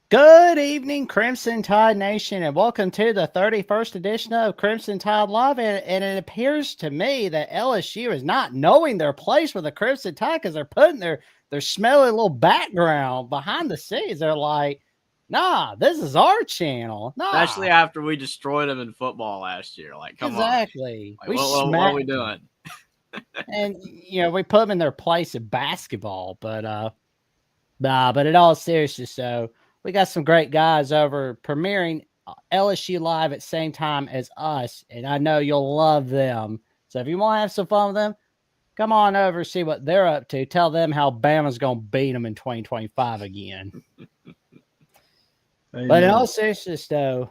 Good evening, Crimson Tide Nation, and welcome to the 31st edition of Crimson Tide Live. And it appears to me that LSU is not knowing their place with the Crimson Tide because they're putting their smelly little background behind the scenes. They're like, nah, this is our channel. Especially Nah, after we destroyed them in football last year. Like, come on. exactly. Like, We what are we smacked them. doing? And, we put them in their place in basketball. But in all seriousness, so we got some great guys over premiering LSU Live at the same time as us, and I know you'll love them. So if you want to have some fun with them, come on over, see what they're up to. Tell them how Bama's going to beat them in 2025 again. But in all seriousness, though,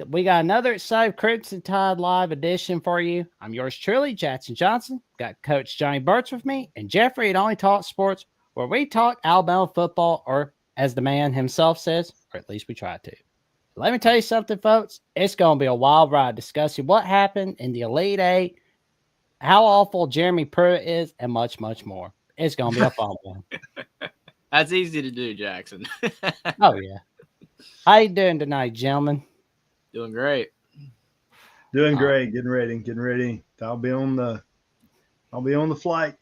we got another exciting Crimson Tide Live edition for you. I'm yours truly, Jackson Johnson. Got Coach Johnny Burch with me, and Jeffrey at Only Talk Sports, where we talk Alabama football, or as the man himself says, or at least we try to. Let me tell you something, folks. It's going to be a wild ride discussing what happened in the Elite Eight, how awful Jeremy Pruitt is, and much, much more. It's going to be a fun one. That's easy to do, Jackson. Oh, yeah. How you doing tonight, gentlemen? Doing great. Doing great. Getting ready. I'll be on the flight.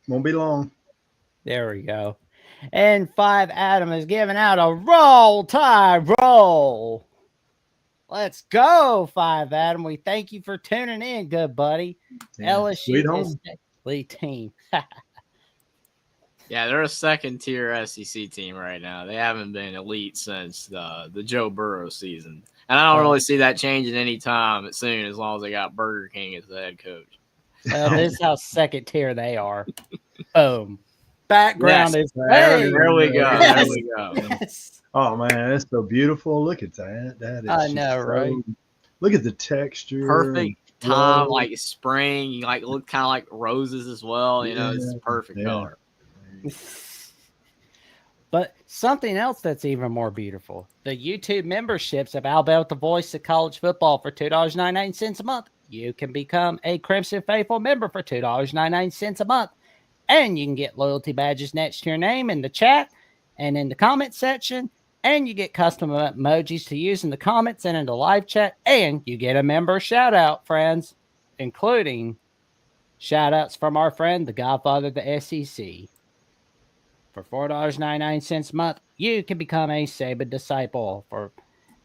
Won't be long. There we go. And 5 Adam is giving out a roll tide roll. Let's go, 5 Adam. We thank you for tuning in, good buddy. Yeah, LSU is the team. Yeah, they're a second-tier SEC team right now. They haven't been elite since the Joe Burrow season. And I don't really see that changing any time soon as long as they got Burger King as the head coach. This is how second tier they are. Boom. Background is there we go. Yes. There we go. Yes. Oh man, that's so beautiful. Look at that. That is I know, right? Look at the texture. Perfect time, like spring. You look kind of like roses as well. You know, it's perfect color. But something else that's even more beautiful, the YouTube memberships of Alabama the Voice of College Football for $2.99 a month. You can become a Crimson Faithful member for $2.99 a month. And you can get loyalty badges next to your name in the chat and in the comment section. And you get custom emojis to use in the comments and in the live chat. And you get a member shout out, friends, including shout outs from our friend, the Godfather of the SEC. For $4.99 a month, you can become a Saban disciple.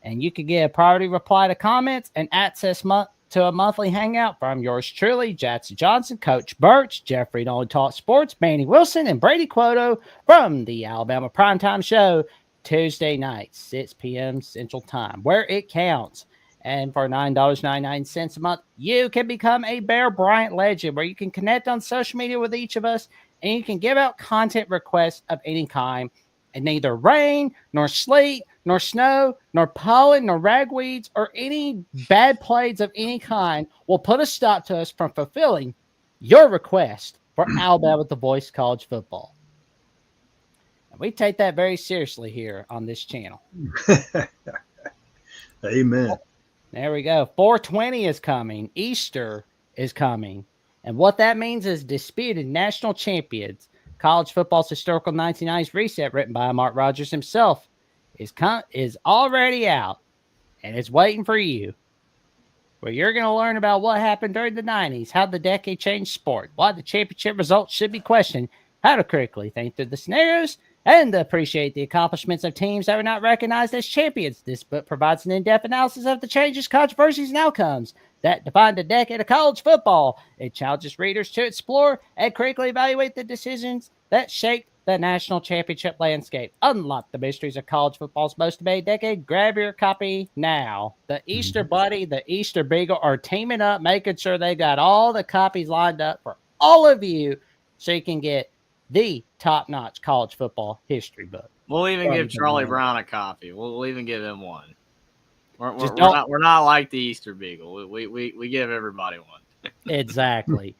And you can get a priority reply to comments and access to a monthly hangout from yours truly, Jackson Johnson, Coach Birch, Jeffrey at Only Talk Sports, Manny Wilson, and Brady Quoto from the Alabama Primetime Show, Tuesday night, 6 p.m. Central Time, where it counts. And for $9.99 a month, you can become a Bear Bryant legend, where you can connect on social media with each of us, and you can give out content requests of any kind. And neither rain, nor sleet, nor snow, nor pollen, nor ragweeds, or any bad plays of any kind will put a stop to us from fulfilling your request for Alabama the Voice College Football. And we take that very seriously here on this channel. Amen. There we go. 420 is coming. Easter is coming. And what that means is Disputed National Champions, College Football's Historical 1990s Reset, written by Mark Rogers himself, is already out, and it's waiting for you. Where you're going to learn about what happened during the 90s, how the decade changed sport, why the championship results should be questioned, how to critically think through the scenarios, and appreciate the accomplishments of teams that were not recognized as champions. This book provides an in-depth analysis of the changes, controversies, and outcomes that defined a decade of college football. It challenges readers to explore and critically evaluate the decisions that shaped the national championship landscape. Unlock the mysteries of college football's most debated decade. Grab your copy now. The Easter Buddy, the Easter Beagle are teaming up, making sure they got all the copies lined up for all of you so you can get the top-notch college football history book. We'll even give Charlie Brown a copy. We'll even give him one. We're not like the Easter Beagle. We give everybody one. Exactly.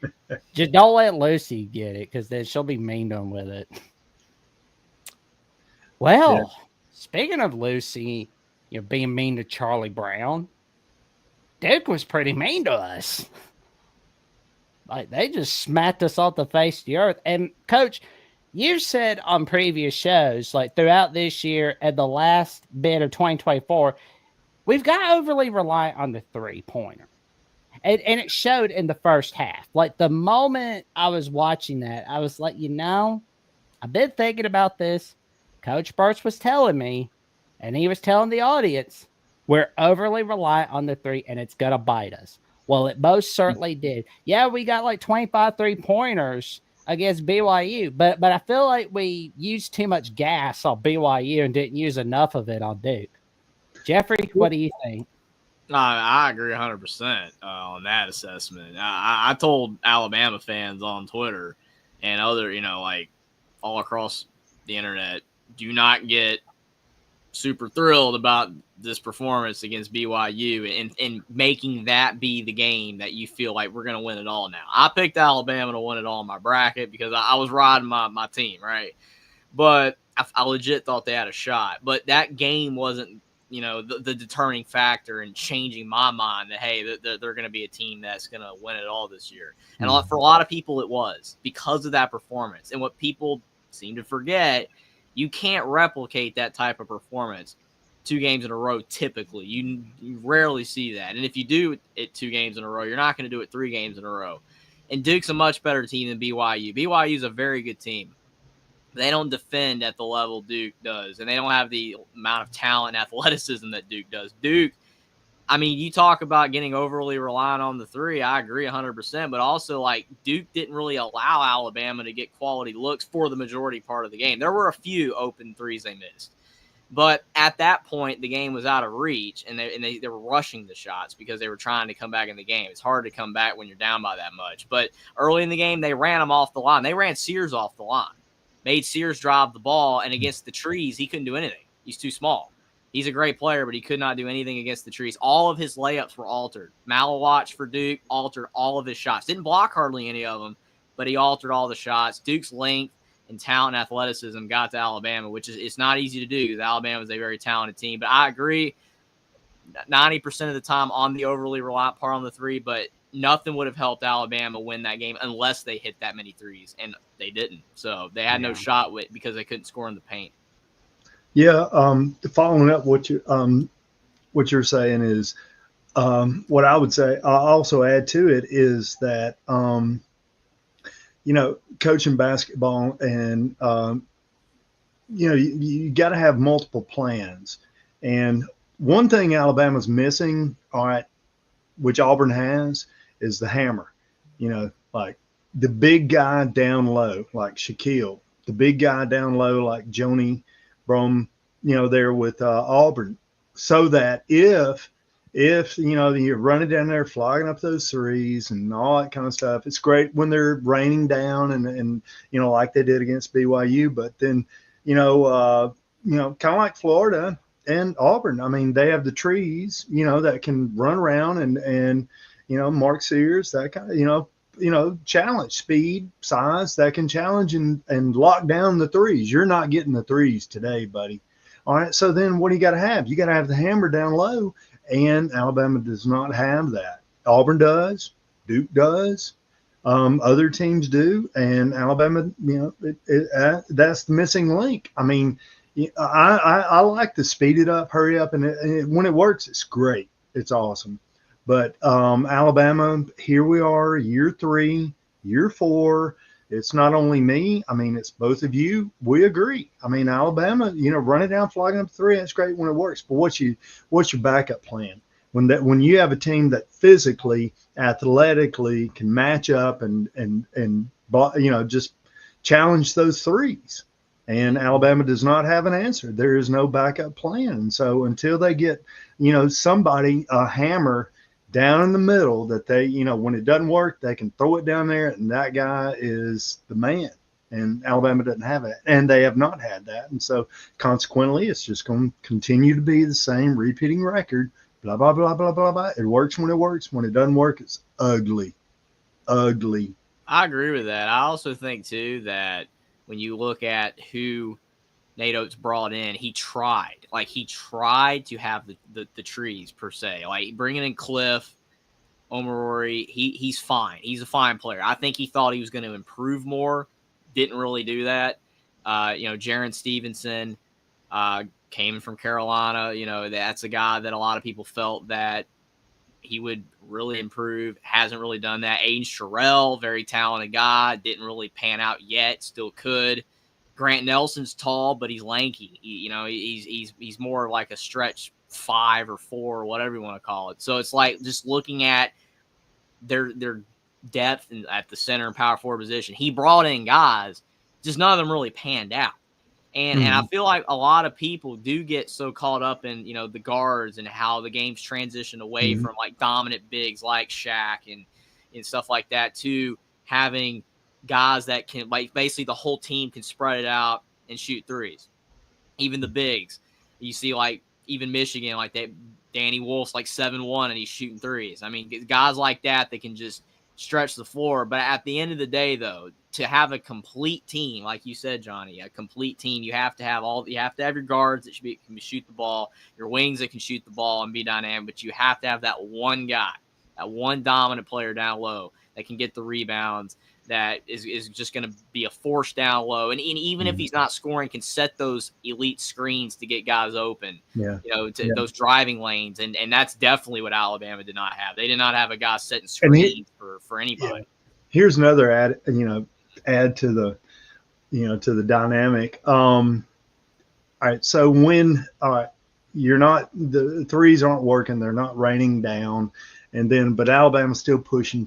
Just don't let Lucy get it, because then she'll be mean to him with it. Well, speaking of Lucy, being mean to Charlie Brown, Duke was pretty mean to us. Like, they just smacked us off the face of the earth. And, Coach, You said on previous shows, like throughout this year and the last bit of 2024, we've got overly reliant on the 3-pointer. And it showed in the first half. Like the moment I was watching that, I was like, I've been thinking about this. Coach Burch was telling me, and he was telling the audience, we're overly reliant on the 3, and it's going to bite us. Well, it most certainly did. Yeah, we got like 25 3-pointers against BYU, but I feel like we used too much gas on BYU and didn't use enough of it on Duke. Jeffrey, what do you think? I agree 100% on that assessment. I told Alabama fans on Twitter and other, like all across the internet, do not get super thrilled about this performance against BYU and making that be the game that you feel like we're going to win it all now. I picked Alabama to win it all in my bracket because I was riding my team, right? But I legit thought they had a shot. But that game wasn't, the determining factor in changing my mind that, hey, they're going to be a team that's going to win it all this year. And for a lot of people, it was because of that performance. And what people seem to forget, you can't replicate that type of performance 2 games in a row typically. You rarely see that. And if you do it 2 games in a row, you're not going to do it 3 games in a row. And Duke's a much better team than BYU. BYU is a very good team. They don't defend at the level Duke does, and they don't have the amount of talent and athleticism that Duke does. Duke, I mean, you talk about getting overly reliant on the 3. I agree 100%, but also, like, Duke didn't really allow Alabama to get quality looks for the majority part of the game. There were a few open 3s they missed. But at that point, the game was out of reach, and they were rushing the shots because they were trying to come back in the game. It's hard to come back when you're down by that much. But early in the game, they ran them off the line. They ran Sears off the line. Made Sears drive the ball, and against the trees, he couldn't do anything. He's too small. He's a great player, but he could not do anything against the trees. All of his layups were altered. Malawatch for Duke altered all of his shots. Didn't block hardly any of them, but he altered all the shots. Duke's length and talent and athleticism got to Alabama, which is it's not easy to do because Alabama is a very talented team. But I agree 90% of the time on the overly reliant part on the 3, but nothing would have helped Alabama win that game unless they hit that many 3s, and they didn't. So they had no shot with because they couldn't score in the paint. Yeah, following up what you're saying is what I would say. I'll also add to it is that coaching basketball and you got to have multiple plans. And one thing Alabama's missing, all right, which Auburn has, is the hammer. Like the big guy down low, like Shaquille, the big guy down low, like Joni Brom, there with Auburn, so that if you're running down there, flogging up those 3s and all that kind of stuff, it's great when they're raining down and like they did against BYU. But then kind of like Florida and Auburn, I mean, they have the trees, that can run around and Mark Sears, that kind of, challenge, speed, size, that can challenge and lock down the 3s. You're not getting the 3s today, buddy. All right. So then what do you got to have? You got to have the hammer down low, and Alabama does not have that. Auburn does. Duke does. Other teams do. And Alabama, that's the missing link. I mean, I like to speed it up, hurry up, and when it works, it's great. It's awesome. But Alabama, here we are, year 3, year 4. It's not only me. I mean, it's both of you. We agree. I mean, Alabama, running down, flogging up 3, that's great when it works. But what's your backup plan when you have a team that physically, athletically can match up and just challenge those 3s? And Alabama does not have an answer. There is no backup plan. And so until they get, somebody, a hammer down in the middle that they, when it doesn't work, they can throw it down there, and that guy is the man. And Alabama doesn't have it, and they have not had that. And so consequently, it's just going to continue to be the same repeating record, blah, blah, blah, blah, blah, blah. It works when it works. When it doesn't work, it's ugly. Ugly. I agree with that. I also think, too, that when you look at who Nate Oates brought in, he tried to have the trees per se, like bringing in Cliff Omarori. He's fine. He's a fine player. I think he thought he was going to improve more didn't really do that. Jaron Stevenson came from Carolina. That's a guy that a lot of people felt that he would really improve. Hasn't really done that. Aiden Sherrill, very talented guy, didn't really pan out yet. Still could. Grant Nelson's tall, but he's lanky. He's more like a stretch 5 or 4 or whatever you want to call it. So it's like just looking at their depth at the center and power forward position. He brought in guys, just none of them really panned out. And I feel like a lot of people do get so caught up in, the guards and how the game's transitioned away from like dominant bigs like Shaq and stuff like that to having guys that can, like, basically the whole team can spread it out and shoot threes. Even the bigs. You see, like, even Michigan, like that, Danny Wolf's like 7'1" and he's shooting threes. I mean, guys like that can just stretch the floor. But at the end of the day, though, to have a complete team, like you said, Johnny, a complete team, you have to have your guards that can shoot the ball, your wings that can shoot the ball and be dynamic, but you have to have that one guy, that one dominant player down low that can get the rebounds, that is just going to be a force down low. And even if he's not scoring, can set those elite screens to get guys open, those driving lanes. And that's definitely what Alabama did not have. They did not have a guy setting screens for anybody. Yeah. Here's another add to the, to the dynamic. All right. So when, the threes aren't working, they're not raining down. But Alabama's still pushing.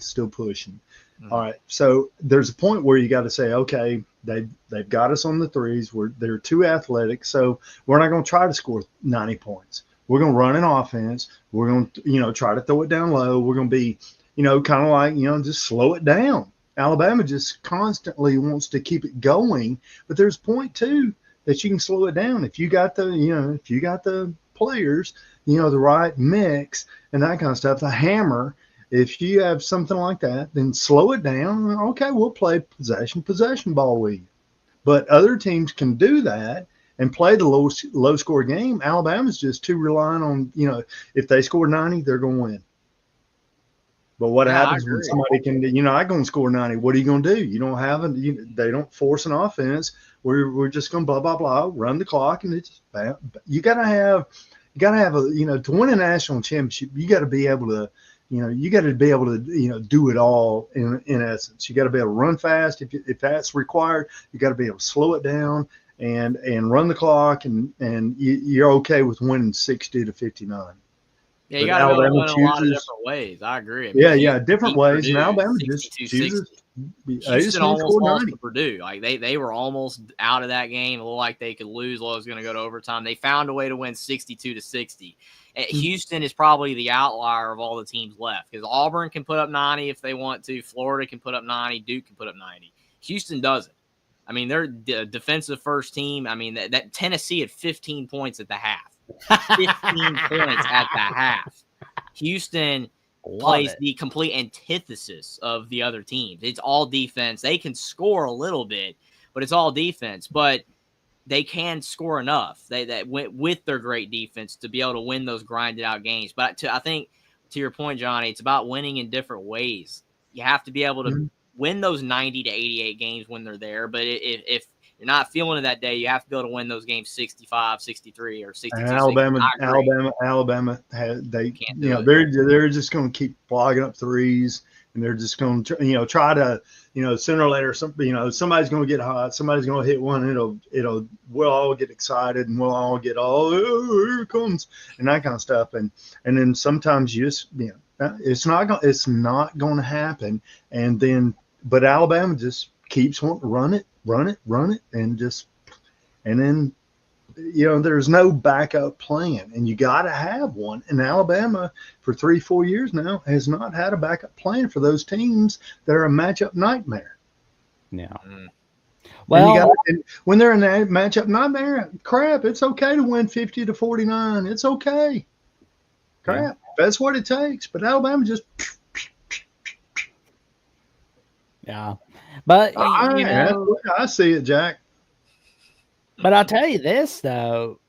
All right, so there's a point where you got to say, okay, they've got us on the threes. They're too athletic, so we're not going to try to score 90 points. We're going to run an offense. We're going to, try to throw it down low. We're going to be, kind of like, just slow it down. Alabama just constantly wants to keep it going, but there's a point too that you can slow it down if you got the players, the right mix and that kind of stuff, the hammer. If you have something like that, then slow it down. Okay, we'll play possession ball with you. But other teams can do that and play the low score game. Alabama's just too reliant on, if they score 90, they're going to win. But what happens when somebody can, I'm going to score 90? What are you going to do? You don't have they don't force an offense. We're just going to blah, blah, blah, run the clock. And it's bad. You got to have to win a national championship, you got to be able to, do it all in essence. You got to be able to run fast. If that's required, you got to be able to slow it down and run the clock, and you're okay with winning 60 to 59. Yeah, you got to win in a lot of different ways. I agree. Different ways. And Alabama just chooses. Houston almost lost to Purdue. Like they were almost out of that game. It looked like they could lose. It was going to go to overtime. They found a way to win 62 to 60. Houston is probably the outlier of all the teams left, because Auburn can put up 90 if they want to. Florida can put up 90. Duke can put up 90. Houston doesn't. I mean, they're a defensive first team. I mean, that Tennessee had 15 points at the half. 15 points at the half. Houston plays the complete antithesis of the other teams. It's all defense. They can score a little bit, but it's all defense. But they can score enough that went with their great defense to be able to win those grinded out games. But I think to your point, Johnny, it's about winning in different ways. You have to be able to win those 90 to 88 games when they're there. But if you're not feeling it that day, you have to be able to win those games 65, 63, or 62. And Alabama they're just going to keep blogging up threes, and they're just going to try to sooner or later somebody's going to get hot, somebody's going to hit one, and we'll all get excited, and we'll all get here it comes, and that kind of stuff, and then sometimes you just it's not going to happen, but Alabama just keeps wanting to run it, and then there's no backup plan, and you got to have one. And Alabama for 3-4 years now has not had a backup plan for those teams that are a matchup nightmare. Yeah. Well, when they're in a matchup nightmare, crap, it's okay to win 50 to 49. It's okay. Crap, that's what it takes. But Alabama just. Yeah. But I see it, Jack. But I'll tell you this, though.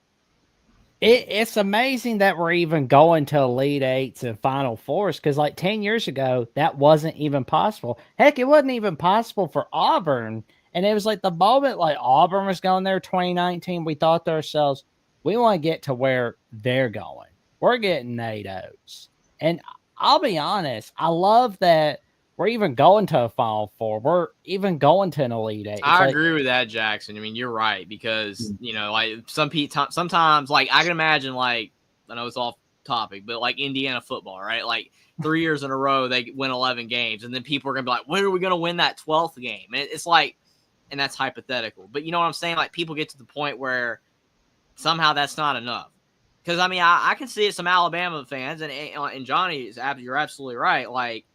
It's amazing that we're even going to Elite Eights and Final Fours, because like 10 years ago, that wasn't even possible. Heck, it wasn't even possible for Auburn And it was like the moment like Auburn was going there 2019, we thought to ourselves, we want to get to where they're going. We're getting NATOs. And I'll be honest, I love that we're even going to a Final Four. We're even going to an Elite Eight. I agree with that, Jackson. I mean, you're right because like sometimes, like I can imagine, like I know it's off topic, but like Indiana football, right? Like 3 years in a row they win 11 games, and then people are gonna be like, when are we gonna win that 12th game? And it's like, and that's hypothetical, but you know what I'm saying? Like people get to the point where somehow that's not enough. Because I mean, I can see it. Some Alabama fans and Johnny you're absolutely right. Like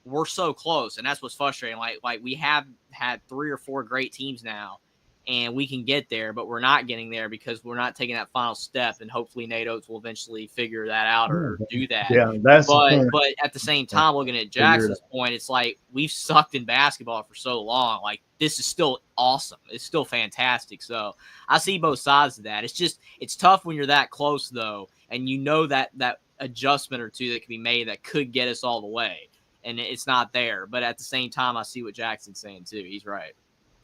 we're so close, and that's what's frustrating. Like we have had 3 or 4 great teams now, and we can get there, but we're not getting there because we're not taking that final step. And hopefully, NATOs will eventually figure that out or do that. Yeah, that's the point. But at the same time, looking at Jackson's point, it's like we've sucked in basketball for so long. Like this is still awesome. It's still fantastic. So I see both sides of that. It's tough when you're that close though, and you know that adjustment or two that can be made that could get us all the way. And it's not there. But at the same time, I see what Jackson's saying, too. He's right.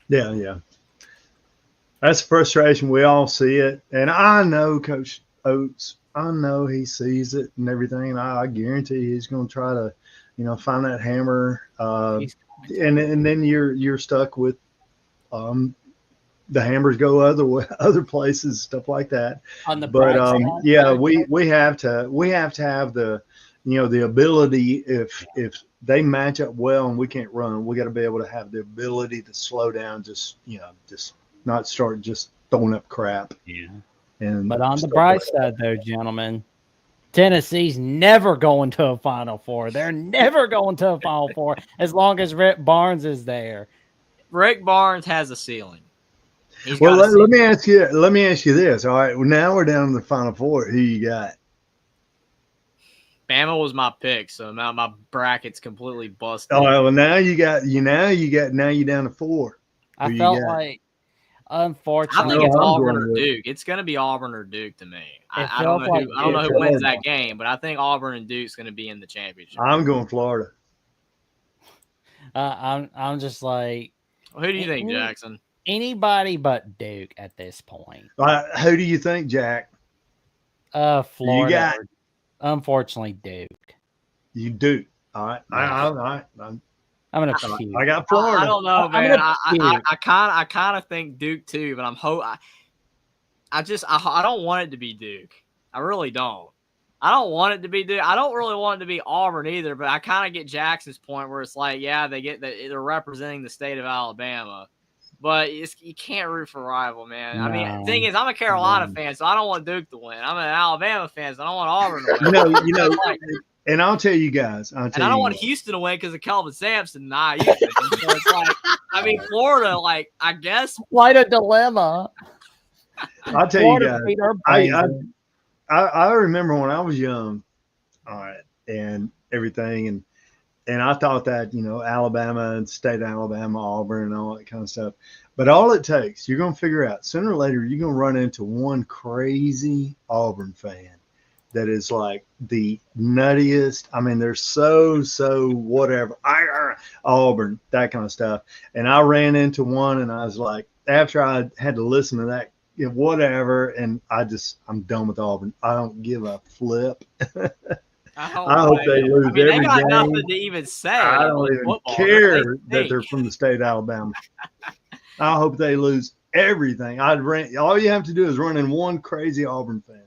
Yeah. That's frustration. We all see it. And I know Coach Oates, I know he sees it and everything. And I guarantee he's going to try to, find that hammer. And then you're stuck with the hammers go other places, stuff like that. On the we have to have the the ability if they match up well and we can't run, we got to be able to have the ability to slow down, just not start just throwing up crap. Yeah. But on the bright side, though, gentlemen, Tennessee's never going to a Final Four. They're never going to a Final Four as long as Rick Barnes is there. Rick Barnes has a ceiling. Well, let me ask you this. All right, well, now we're down to the Final Four. Who you got? Bama was my pick, so now my bracket's completely busted. Oh, well, now you down to 4. I felt like, unfortunately, I think it's Auburn or Duke. It's going to be Auburn or Duke to me. I don't know who wins that game, but I think Auburn and Duke's going to be in the championship. I'm going Florida. I'm just like, well, who do you think, Jackson? Anybody but Duke at this point. Who do you think, Jack? Florida. Unfortunately, Duke. You do. All right. I'm gonna cheat. I got Florida. I don't know, man. I kind of think Duke too, but I don't want it to be Duke. I really don't. I don't want it to be Duke. I don't really want it to be Auburn either. But I kind of get Jackson's point where it's like, yeah, they're representing the state of Alabama. But you can't root for a rival, man. No. I mean, the thing is, I'm a Carolina fan, so I don't want Duke to win. I'm an Alabama fan, so I don't want Auburn to win. And I'll tell you guys. I don't want Houston to win because of Kelvin Sampson. So it's like, I mean, Florida, like, I guess. Quite a dilemma. I'll tell you guys. I remember when I was young, all right, and everything, and I thought that, Alabama and state of Alabama, Auburn and all that kind of stuff. But all it takes, you're going to figure out sooner or later, you're going to run into one crazy Auburn fan that is like the nuttiest. I mean, they're so whatever. Auburn, that kind of stuff. And I ran into one and I was like, after I had to listen to that, whatever. And I'm done with Auburn. I don't give a flip. I hope they lose every game. They got nothing to even say. I don't even care that they're from the state of Alabama. I hope they lose everything. All you have to do is run in one crazy Auburn fan.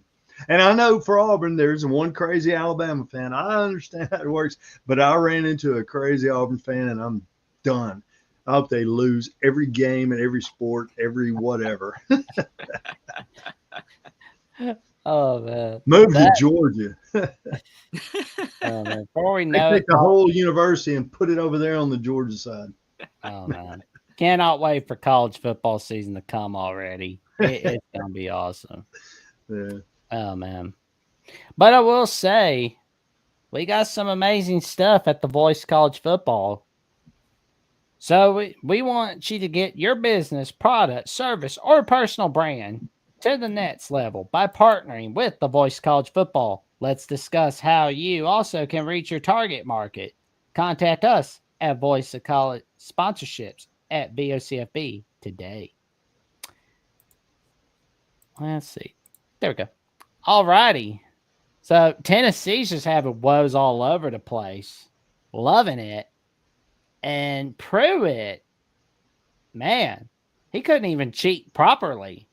And I know for Auburn, there's one crazy Alabama fan. I understand how it works, but I ran into a crazy Auburn fan, and I'm done. I hope they lose every game and every sport, every whatever. Oh, man. Move to Georgia. Oh, man. Before we know take the whole university and put it over there on the Georgia side. Oh, man. Cannot wait for college football season to come already. It's going to be awesome. Yeah. Oh, man. But I will say, we got some amazing stuff at the Voice College Football. So we want you to get your business, product, service, or personal brand to the next level by partnering with the Voice College Football. Let's discuss how you also can reach your target market. Contact us at Voice of College Sponsorships at BOCFB today. Let's see. There we go. All righty. So Tennessee's just having woes all over the place. Loving it. And Pruitt, man, he couldn't even cheat properly.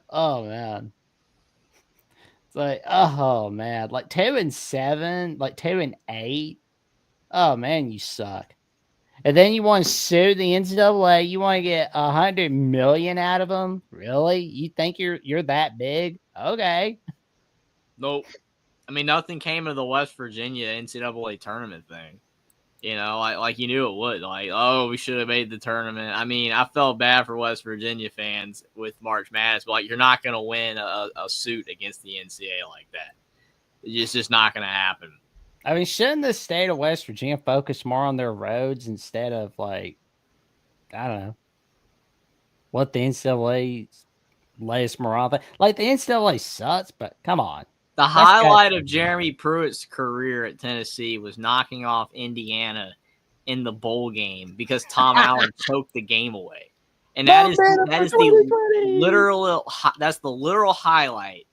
Oh, man. It's like, oh, man. Like 2-7, like 2-8. Oh, man, you suck. And then you want to sue the NCAA. You want to get $100 million out of them? Really? You think you're that big? Okay. Nope. I mean, nothing came of the West Virginia NCAA tournament thing. You know, like you knew it would. Like, oh, we should have made the tournament. I mean, I felt bad for West Virginia fans with March Madness, but like, you're not going to win a suit against the NCAA like that. It's just not going to happen. I mean, shouldn't the state of West Virginia focus more on their roads instead of, like, I don't know, what the NCAA's latest morale thing? Like, the NCAA sucks, but come on. The highlight of Jeremy Pruitt's career at Tennessee was knocking off Indiana in the bowl game because Tom Allen choked the game away, and that is the literal highlight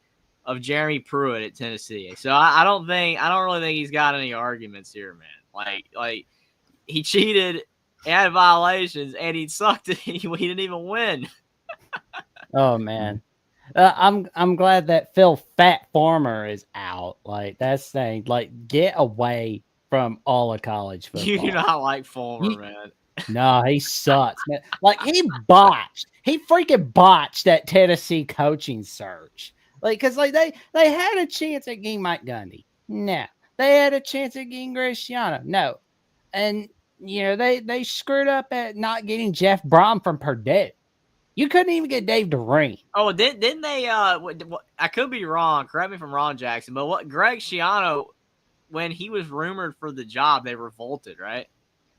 of Jeremy Pruitt at Tennessee. So I don't really think he's got any arguments here, man. Like he cheated, he had violations, and he sucked. He didn't even win. Oh man. I'm glad that Phil Fat Farmer is out. Like, that's saying, like, get away from all of college football. You do not like Farmer, man. No, he sucks, man. Like, he freaking botched that Tennessee coaching search. Like, because like they had a chance at getting Mike Gundy. No. They had a chance at getting Graciano. No. And you know, they screwed up at not getting Jeff Brom from Purdue. You couldn't even get Dave Doreen. Oh, didn't they? I could be wrong. Correct me if I'm wrong, Jackson. But what Greg Schiano, when he was rumored for the job, they revolted, right?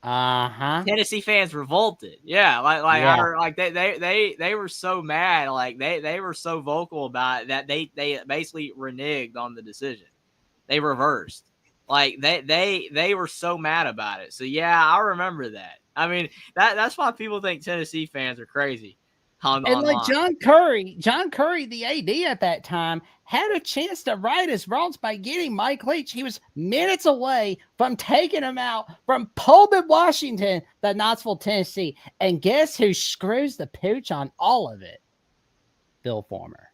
Tennessee fans revolted. Yeah, they were so mad. Like they were so vocal about it that they basically reneged on the decision. They reversed. Like they were so mad about it. So yeah, I remember that. I mean that's why people think Tennessee fans are crazy. Like John Curry, the AD at that time, had a chance to right his wrongs by getting Mike Leach. He was minutes away from taking him out from Pullman, Washington, to Knoxville, Tennessee. And guess who screws the pooch on all of it? Bill Farmer.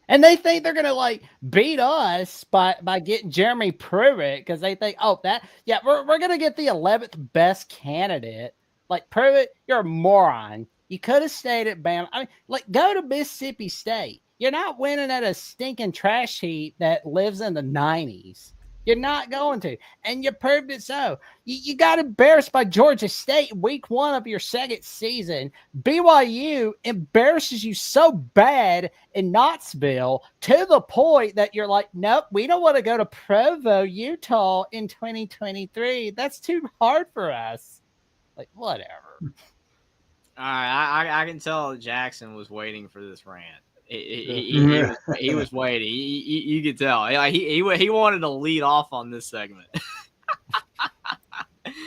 And they think they're going to, like, beat us by getting Jeremy Pruitt because they think, we're going to get the 11th best candidate. Like, Pruitt, you're a moron. You could have stayed at Bama. I mean, like, go to Mississippi State. You're not winning at a stinking trash heap that lives in the 90s. You're not going to. And you proved it so. You got embarrassed by Georgia State week 1 of your second season. BYU embarrasses you so bad in Knoxville to the point that you're like, nope, we don't want to go to Provo, Utah in 2023. That's too hard for us. Like, whatever. All right, I can tell Jackson was waiting for this rant. He was waiting. You could tell. He wanted to lead off on this segment.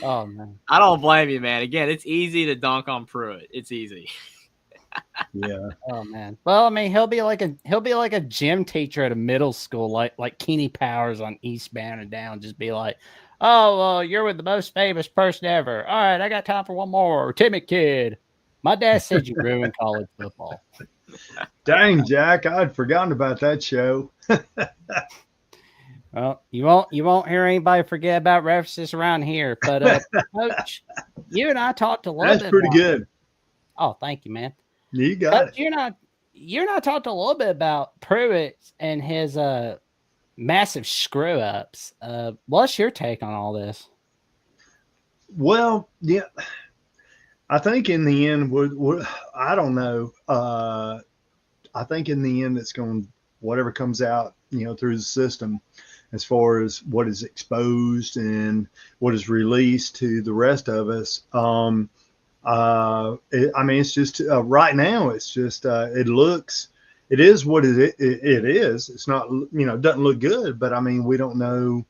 Oh man, I don't blame you, man. Again, it's easy to dunk on Pruitt. It's easy. Yeah. Oh man. Well, I mean, he'll be like a gym teacher at a middle school, like Kenny Powers on Eastbound and Down. Just be like, oh, well, you're with the most famous person ever. All right, I got time for one more. Timid kid. My dad said you ruined college football. Dang, Jack, I'd forgotten about that show. Well, you won't hear anybody forget about references around here. But Coach, you and I talked a little bit. That's pretty good. Oh, thank you, man. You got it. You and I talked a little bit about Pruitt and his massive screw ups. What's your take on all this? Well, yeah. I think in the end, I don't know. I think in the end, it's going whatever comes out, through the system, as far as what is exposed and what is released to the rest of us. It's just right now. It's just it is what it is. It's not, it doesn't look good, but I mean, we don't know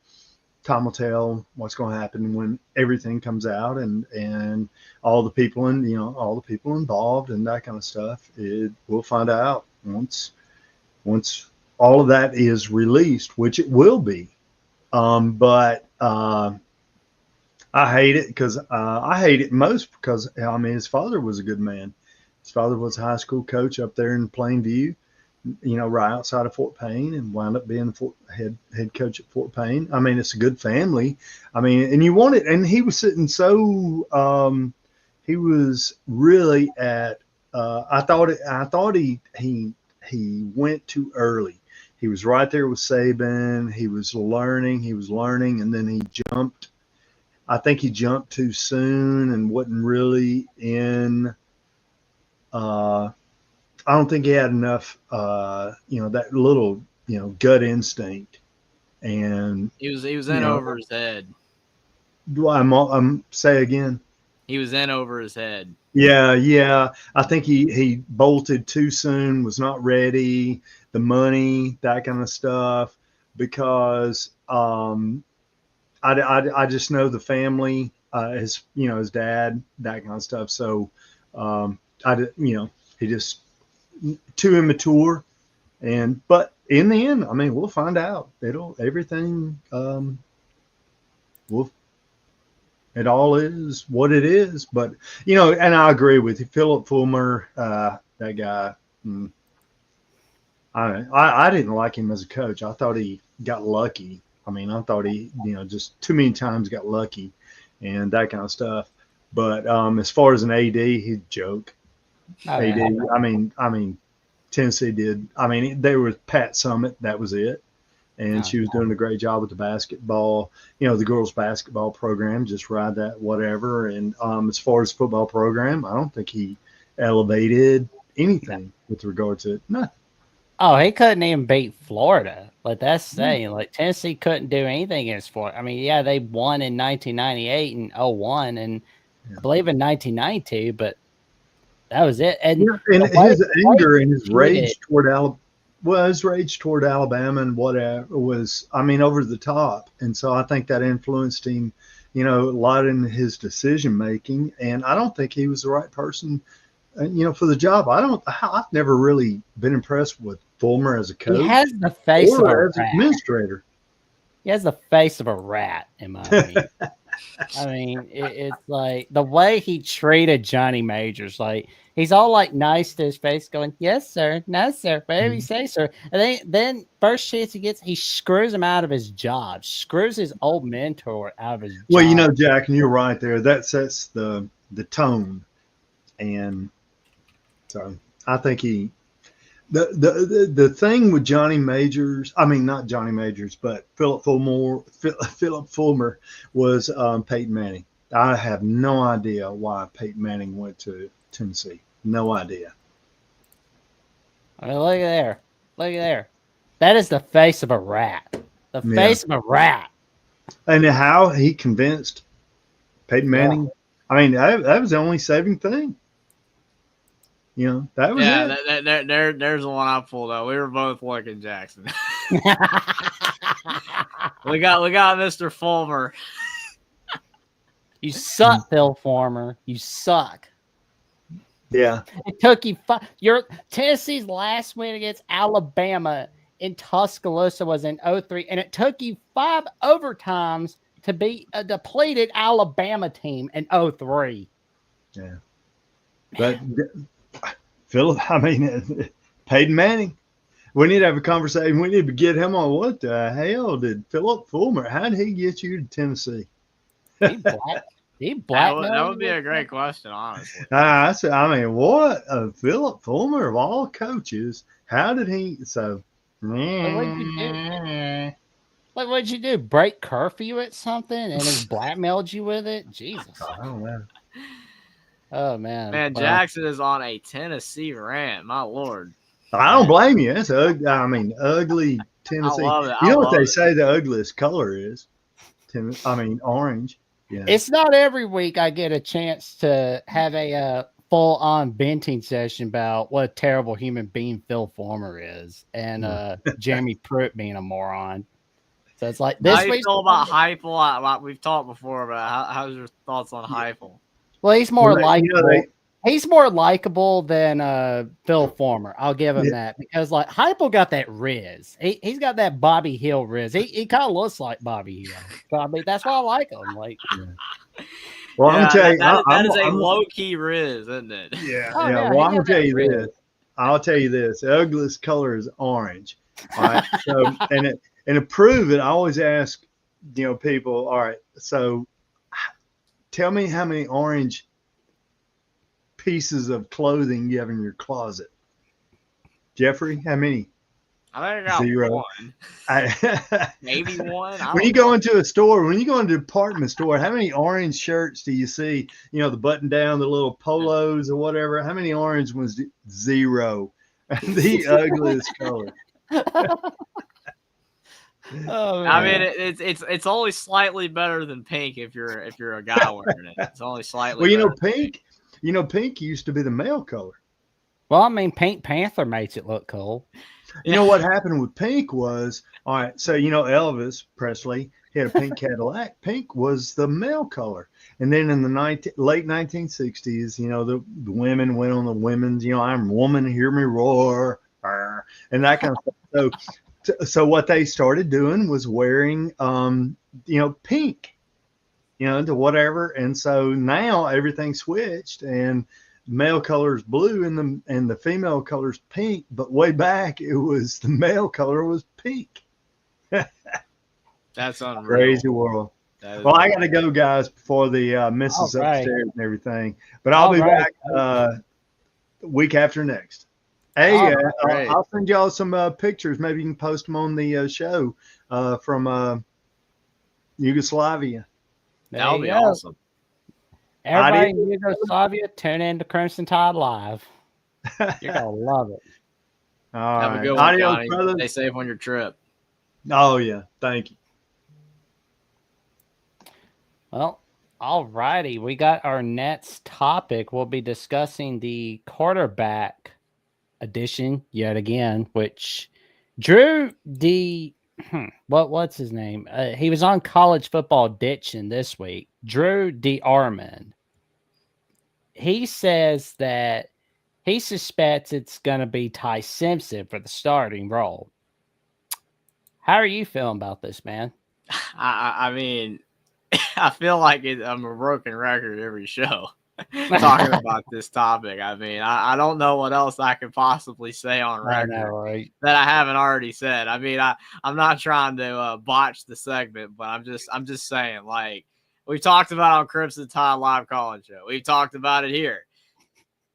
time will tell what's going to happen when everything comes out, and all the people all the people involved and that kind of stuff. We'll find out once all of that is released, which it will be. But I hate it because I hate it most because I mean his father was a good man. His father was a high school coach up there in Plainview, right outside of Fort Payne, and wound up being the head coach at Fort Payne. I mean, it's a good family. I mean, and you want it. And he was sitting he was really at. I thought he went too early. He was right there with Saban. He was learning, and then he jumped. I think he jumped too soon and wasn't really in. I don't think he had enough, that little, gut instinct. And he was in over his head. Do I'm say again? He was in over his head. Yeah. I think he bolted too soon, was not ready, the money, that kind of stuff, because I just know the family, his dad, that kind of stuff. So he just too immature, but in the end, I mean, we'll find out. It all is what it is. But and I agree with you, Philip Fulmer, that guy. I didn't like him as a coach. I thought he got lucky. I mean, I thought he just too many times got lucky, and that kind of stuff. But as far as an AD, he's a joke. Oh, AD. yeah. I mean, Tennessee did. I mean, they were Pat Summitt. That was it. And she was doing a great job with the basketball, the girls' basketball program, just ride that, whatever. And as far as football program, I don't think he elevated anything with regard to it. Nothing. Oh, he couldn't even beat Florida. Like, that's saying, like, Tennessee couldn't do anything against Florida. I mean, yeah, they won in 1998 and 01, and I believe in 1992, but that was it. And his anger and his rage toward Alabama and whatever was, I mean, over the top. And so I think that influenced him, a lot in his decision making. And I don't think he was the right person, for the job. I've never really been impressed with Fulmer as a coach. He has the face of a rat. Administrator. He has the face of a rat, in my opinion. I mean, it's like the way he treated Johnny Majors. Like, he's all like nice to his face, going, "Yes, sir. No, sir. Whatever you say, sir." And then first chance he gets, he screws him out of his job, screws his old mentor out of his job. Well, Jack, and you're right there. That sets the tone. And so I think the thing with Johnny Majors, I mean, not Johnny Majors, but Philip Fulmer was Peyton Manning. I have no idea why Peyton Manning went to Tennessee. No idea. I mean, look at there. That is the face of a rat. The face of a rat. And how he convinced Peyton Manning. Yeah. I mean, that was the only saving thing. That was it. There's the one I pulled out. We were both looking Jackson. we got Mr. Fulmer. You suck, Phil Fulmer. You suck. Yeah. It took you your Tennessee's last win against Alabama in Tuscaloosa was in 2003, and it took you 5 overtimes to beat a depleted Alabama team in 2003. Yeah. But Philip, I mean, Peyton Manning. We need to have a conversation. We need to get him on. What the hell did Philip Fulmer? How did he get you to Tennessee? He black. That would be a great question, honestly. I mean, what? Philip Fulmer of all coaches, how did he? So, what'd you do? Break curfew at something and he blackmailed you with it? Jesus. I don't know. Oh, man. Man, Jackson is on a Tennessee rant. My Lord. I don't blame you. It's ugly. I mean, ugly Tennessee. I love it. You know what they say the ugliest color is? Orange. Yeah. It's not every week I get a chance to have a full-on venting session about what a terrible human being Phil Fulmer is and Jeremy Pruitt being a moron. So it's like How this do you week's feel about Heupel? We've talked before, but how's your thoughts on Heupel? well, he's more Well, likable. He's more likable than Phil Former. I'll give him that because like Heupel got that Riz. He's got that Bobby Hill Riz. He kind of looks like Bobby Hill. So I mean that's why I like him. Like, well, I'm gonna tell you, that is a low key Riz, isn't it? yeah, oh, yeah. yeah, Well, he I'm gonna got that tell you Riz. this. I'll tell you this. The ugliest color is orange. All right. So and to prove it, I always ask, people. All right. So tell me how many orange pieces of clothing you have in your closet. Jeffrey, how many? I think I got 0. one. Maybe one. When you go into a store, when you go into a department store, how many orange shirts do you see? The button down, the little polos or whatever. How many orange ones? 0. The ugliest color. Oh, I mean, man. it's only slightly better than pink if you're a guy wearing it. It's only slightly. Well, better. pink used to be the male color. Well, I mean, Pink Panther makes it look cool. You know what happened with pink was, all right, so Elvis Presley, he had a pink Cadillac. Pink was the male color. And then in the late 1960s, the women went on the women's, I'm a woman, hear me roar, and that kind of stuff. So what they started doing was wearing, pink, to whatever. And so now everything switched and male color is blue and the female color is pink, but way back it was the male color was pink. That's unreal. Crazy world. Well, I got to go, guys, before the missus upstairs and everything. But I'll be back week after next. Hey, I'll send y'all some pictures. Maybe you can post them on the show from Yugoslavia. That'll be awesome. Everybody in Yugoslavia, tune in to Crimson Tide Live. You're going to love it. All Have right. a good one, Johnny. Brothers. Stay safe on your trip. Oh, yeah. Thank you. Well, all righty. We got our next topic. We'll be discussing the quarterback edition yet again, which Drew D. What's his name? He was on College Football Ditching this week. Drew D. Armand. He says that he suspects it's going to be Ty Simpson for the starting role. How are you feeling about this, man? I mean, I feel like I'm a broken record every show talking about this topic. I mean, I don't know what else I could possibly say on record that I haven't already said. I mean, I'm not trying to botch the segment, but I'm just saying, like, we've talked about on Crimson Tide Live Calling Show. We've talked about it here.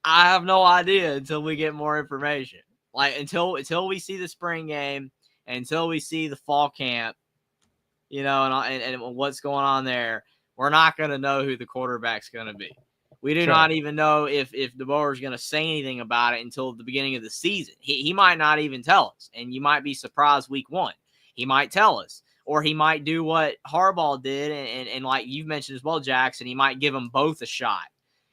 I have no idea until we get more information. Like, until we see the spring game, until we see the fall camp, and what's going on there, we're not going to know who the quarterback's going to be. We do not even know if DeBoer is going to say anything about it until the beginning of the season. He might not even tell us, and you might be surprised week 1. He might tell us, or he might do what Harbaugh did, and like you've mentioned as well, Jackson, he might give them both a shot.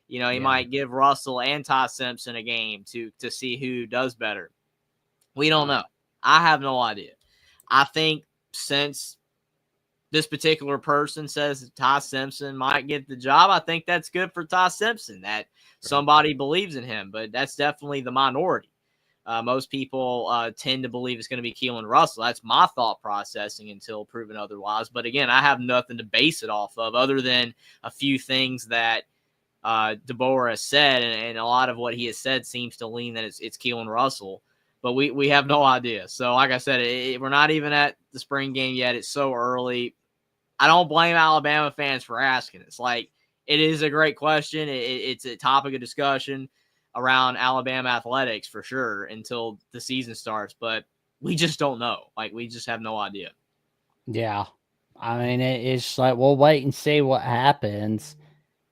He might give Russell and Ty Simpson a game to see who does better. We don't know. I have no idea. I think since this particular person says Ty Simpson might get the job, I think that's good for Ty Simpson, that somebody believes in him, but that's definitely the minority. Most people tend to believe it's going to be Keelan Russell. That's my thought processing until proven otherwise. But again, I have nothing to base it off of other than a few things that DeBoer has said, and a lot of what he has said seems to lean that it's Keelan Russell. But we have no idea. So like I said, we're not even at the spring game yet. It's so early. I don't blame Alabama fans for asking. It's like, it is a great question. It's a topic of discussion around Alabama athletics for sure until the season starts, but we just don't know. Like, we just have no idea. Yeah. I mean, it's like, we'll wait and see what happens.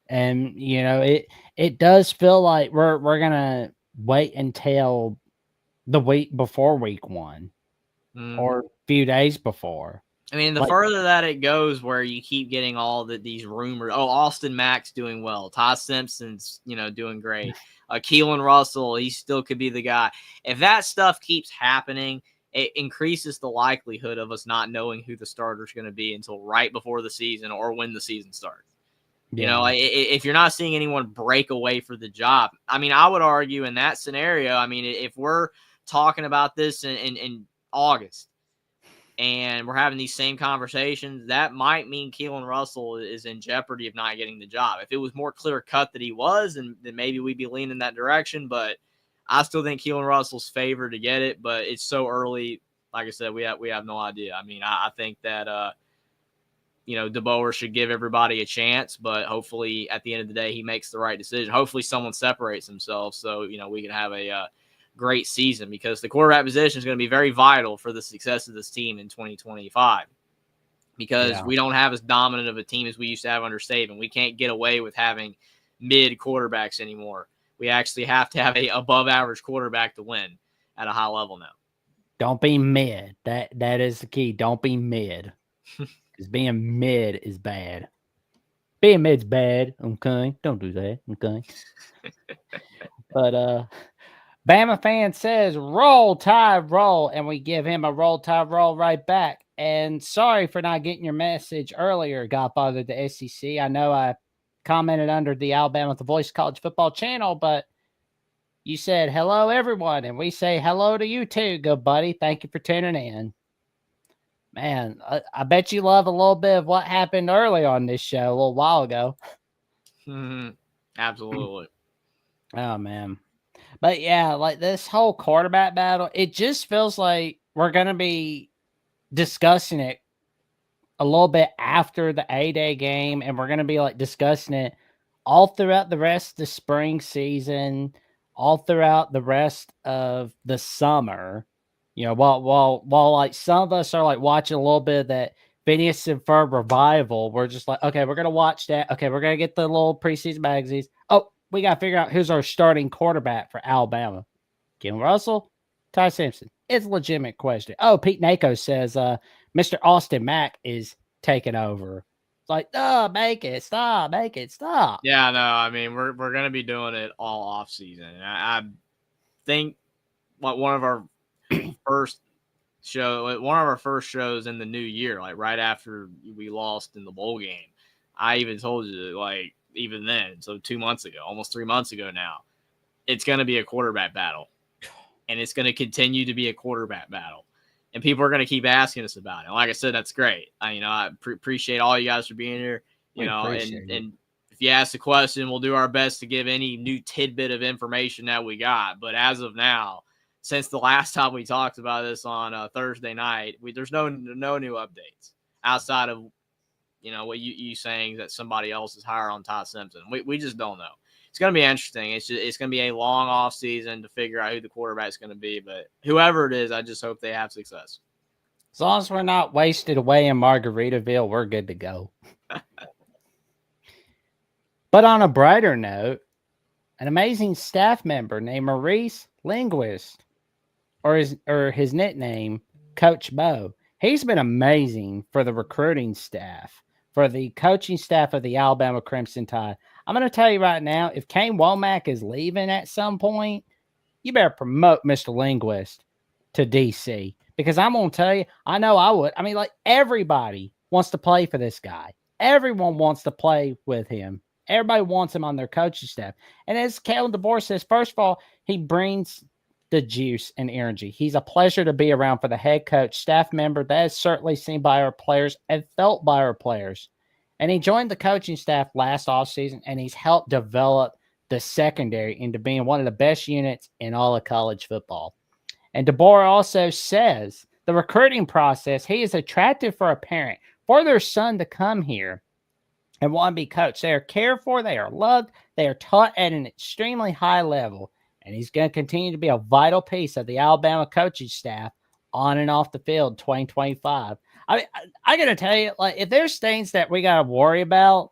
And, it does feel like we're going to wait until the week before week 1 or a few days before. I mean, the further that it goes, where you keep getting all these rumors. Oh, Austin Mack's doing well. Ty Simpson's, doing great. Keelan Russell, he still could be the guy. If that stuff keeps happening, it increases the likelihood of us not knowing who the starter is going to be until right before the season or when the season starts. You know, if you're not seeing anyone break away for the job, I mean, I would argue in that scenario, I mean, if we're talking about this in August and we're having these same conversations, that might mean Keelan Russell is in jeopardy of not getting the job. If it was more clear cut that he was, then maybe we'd be leaning that direction. But I still think Keelan Russell's favored to get it, but it's so early. Like I said, we have no idea. I mean, I think that DeBoer should give everybody a chance, but hopefully at the end of the day, he makes the right decision. Hopefully someone separates himself so, we can have a great season, because the quarterback position is going to be very vital for the success of this team in 2025, because we don't have as dominant of a team as we used to have under Saban. We can't get away with having mid quarterbacks anymore. We actually have to have a above average quarterback to win at a high level now. Don't be mid. That is the key. Don't be mid. Because being mid is bad. Being mid's bad. Okay. Don't do that. Okay. But Bama fan says, roll, Tide, roll. And we give him a roll, Tide, roll right back. And sorry for not getting your message earlier, Godfather, the SEC. I know I commented under the Alabama The Voice College Football channel, but you said hello, everyone. And we say hello to you too, good buddy. Thank you for tuning in. Man, I bet you love a little bit of what happened early on this show a little while ago. Absolutely. Oh, man. But yeah, like this whole quarterback battle, it just feels like we're going to be discussing it a little bit after the A-Day game, and we're going to be like discussing it all throughout the rest of the spring season, all throughout the rest of the summer. While like some of us are like watching a little bit of that Phineas and Ferb revival, we're just like, okay, we're going to watch that. Okay, we're going to get the little preseason magazines. Oh, we got to figure out who's our starting quarterback for Alabama. Keelan Russell, Ty Simpson. It's a legitimate question. Oh, Pete Nako says Mr. Austin Mack is taking over. It's like, make it stop. Yeah, no, I mean, we're going to be doing it all off season. I think one of our first shows in the new year, like right after we lost in the bowl game, I even told you, like, even then, so 2 months ago, almost 3 months ago now, it's going to be a quarterback battle, and it's going to continue to be a quarterback battle, and people are going to keep asking us about it. Like I said, that's great. I appreciate all you guys for being here, and if you ask the question, we'll do our best to give any new tidbit of information that we got. But as of now, since the last time we talked about this on Thursday night, there's no new updates outside of what you saying that somebody else is higher on Ty Simpson. We just don't know. It's going to be interesting. It's going to be a long off season to figure out who the quarterback is going to be. But whoever it is, I just hope they have success. As long as we're not wasted away in Margaritaville, we're good to go. But on a brighter note, an amazing staff member named Maurice Linguist, or his nickname, Coach Bo, he's been amazing for the recruiting staff, for the coaching staff of the Alabama Crimson Tide. I'm going to tell you right now, if Kane Womack is leaving at some point, you better promote Mr. Linguist to DC, because I'm going to tell you, I know I would. I mean, like, everybody wants to play for this guy. Everyone wants to play with him. Everybody wants him on their coaching staff. And as Kalen DeBoer says, first of all, he brings the juice and energy. He's a pleasure to be around for the head coach, staff member. That is certainly seen by our players and felt by our players. And he joined the coaching staff last offseason, and he's helped develop the secondary into being one of the best units in all of college football. And DeBoer also says the recruiting process, he is attractive for a parent, for their son to come here and want to be coached. They are cared for, they are loved, they are taught at an extremely high level. And he's going to continue to be a vital piece of the Alabama coaching staff on and off the field 2025. I got to tell you, like, if there's things that we got to worry about,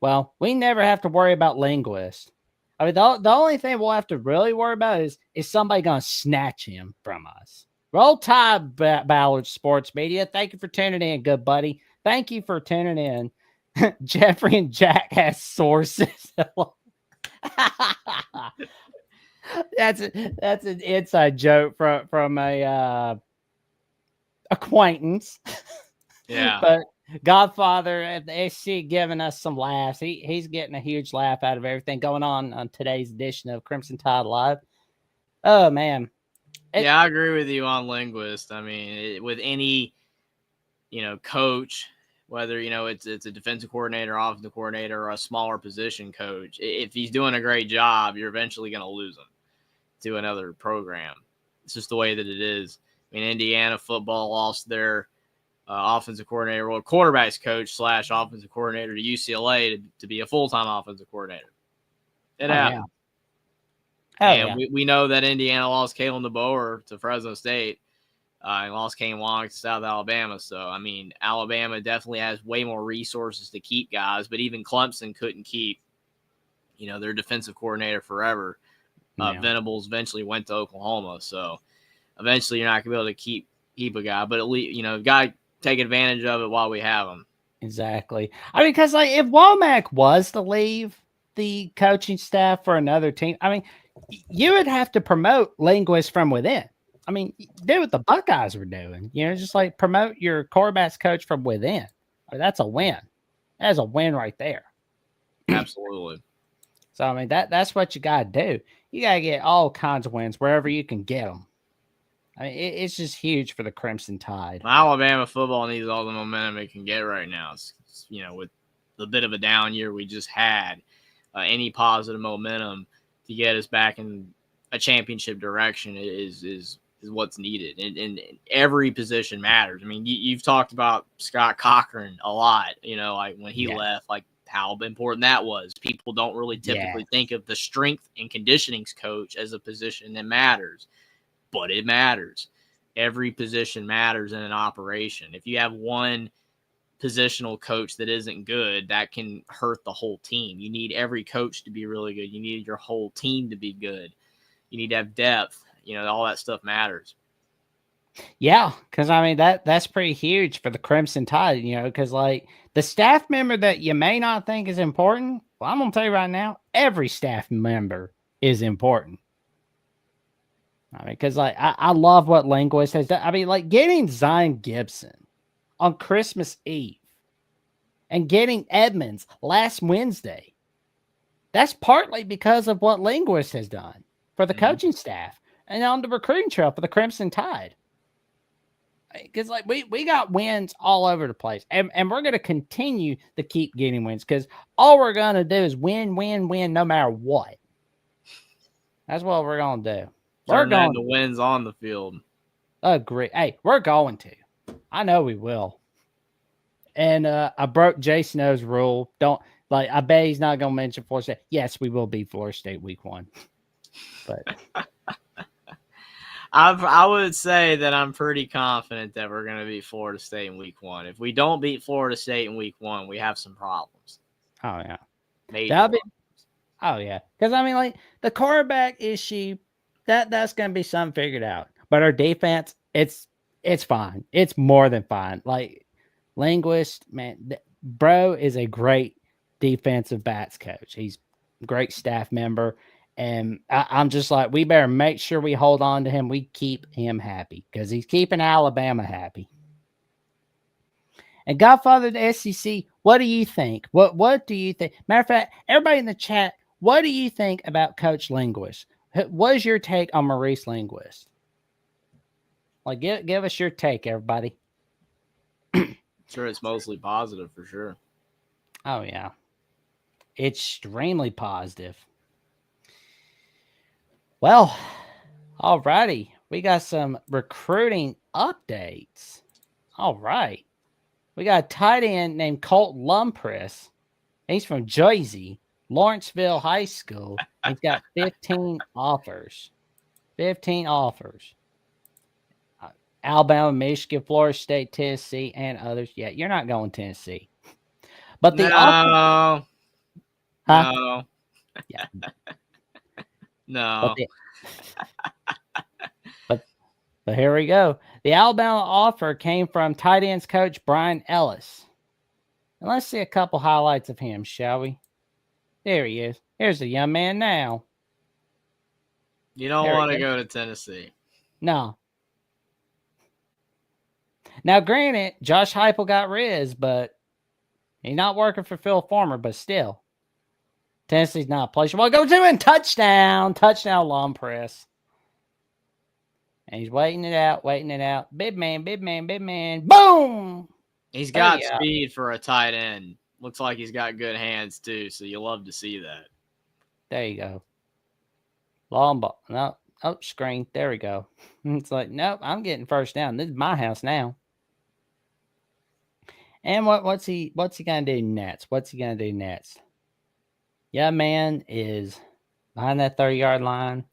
well, we never have to worry about Linguist. I mean, the only thing we'll have to really worry about is somebody going to snatch him from us. Roll Tide, Ballard Sports Media. Thank you for tuning in, good buddy. Thank you for tuning in. Jeffrey and Jack has sources. That's an inside joke from a acquaintance. Yeah. But Godfather at the SC giving us some laughs. He's getting a huge laugh out of everything going on today's edition of Crimson Tide Live. Oh man. Yeah, I agree with you on Linguist. I mean, with any, coach, whether, it's a defensive coordinator, offensive coordinator, or a smaller position coach, if he's doing a great job, you're eventually going to lose him to another program. It's just the way that it is. I mean, Indiana football lost their offensive coordinator, well, quarterbacks coach / offensive coordinator to UCLA to be a full-time offensive coordinator. It happened. Yeah. And we know that Indiana lost Kalen DeBoer to Fresno State and lost Kane Wong to South Alabama. So, I mean, Alabama definitely has way more resources to keep guys, but even Clemson couldn't keep, their defensive coordinator forever. Venables eventually went to Oklahoma. So, eventually you're not going to be able to keep a guy, but at least, got to take advantage of it while we have him. Exactly. I mean, because if Womack was to leave the coaching staff for another team, I mean, you would have to promote linguists from within. I mean, do what the Buckeyes were doing. Just like promote your quarterbacks coach from within. That's a win. That's a win right there. Absolutely. So, I mean, that's what you got to do. You got to get all kinds of wins wherever you can get them. I mean, it's just huge for the Crimson Tide. Alabama football needs all the momentum it can get right now. It's, with the bit of a down year we just had, any positive momentum to get us back in a championship direction is what's needed. And every position matters. I mean, you've talked about Scott Cochran a lot, like when he left, like how important that was. People don't really typically think of the strength and conditioning coach as a position that matters, but it matters. Every position matters in an operation. If you have one positional coach that isn't good, that can hurt the whole team. You need every coach to be really good. You need your whole team to be good. You need to have depth. All that stuff matters. Yeah, because I mean that's pretty huge for the Crimson Tide. Because like the staff member that you may not think is important, well, I'm gonna tell you right now, every staff member is important. I mean, because like I love what Linguist has done. I mean, like getting Zion Gibson on Christmas Eve and getting Edmonds last Wednesday. That's partly because of what Linguist has done for the coaching staff and on the recruiting trail for the Crimson Tide. Because like we got wins all over the place, and we're going to continue to keep getting wins because all we're going to do is win, no matter what. That's what we're going to do. Turn that into wins on the field. Agree. Hey, we're going to. I know we will. And I broke Jay Snow's rule. I bet he's not going to mention Florida State. Yes, we will beat Florida State week 1. But I would say that I'm pretty confident that we're going to beat Florida State in week 1. If we don't beat Florida State in week 1, we have some problems. Oh, yeah. Oh, yeah. Because, I mean, like, the quarterback issue, that's going to be something figured out. But our defense, it's fine. It's more than fine. Like, Linguist, man, bro is a great defensive backs coach. He's a great staff member. And I'm just like, we better make sure we hold on to him. We keep him happy because he's keeping Alabama happy. And Godfather of the SEC, what do you think? What do you think? Matter of fact, everybody in the chat, what do you think about Coach Linguist? What is your take on Maurice Linguist? Like, give us your take, everybody. Sure, it's mostly positive for sure. Oh, yeah. Extremely positive. Well, all righty. We got some recruiting updates. All right. We got a tight end named Colt Lumpress. He's from Jersey, Lawrenceville High School. He's got 15 offers. 15 offers. Alabama, Michigan, Florida State, Tennessee, and others. Yeah, you're not going Tennessee. But the offer... Huh? No. Yeah. No. But here we go. The Alabama offer came from tight ends coach Brian Ellis. And let's see a couple highlights of him, shall we? There he is. Here's the young man now. You don't want to go to Tennessee. No. Now, granted, Josh Heupel got Riz, but he's not working for Phil Farmer, but still. Tennessee's not a place. Well, go to and touchdown. Touchdown long press. And he's waiting it out, waiting it out. Big man, big man, big man. Boom! He's got yeah. speed for a tight end. Looks like he's got good hands, too, so you love to see that. There you go. Long ball. No. Oh, screen. There we go. It's like, nope, I'm getting first down. This is my house now. And what's he gonna do next? What's he gonna do next? Yeah, man is behind that 30-yard line.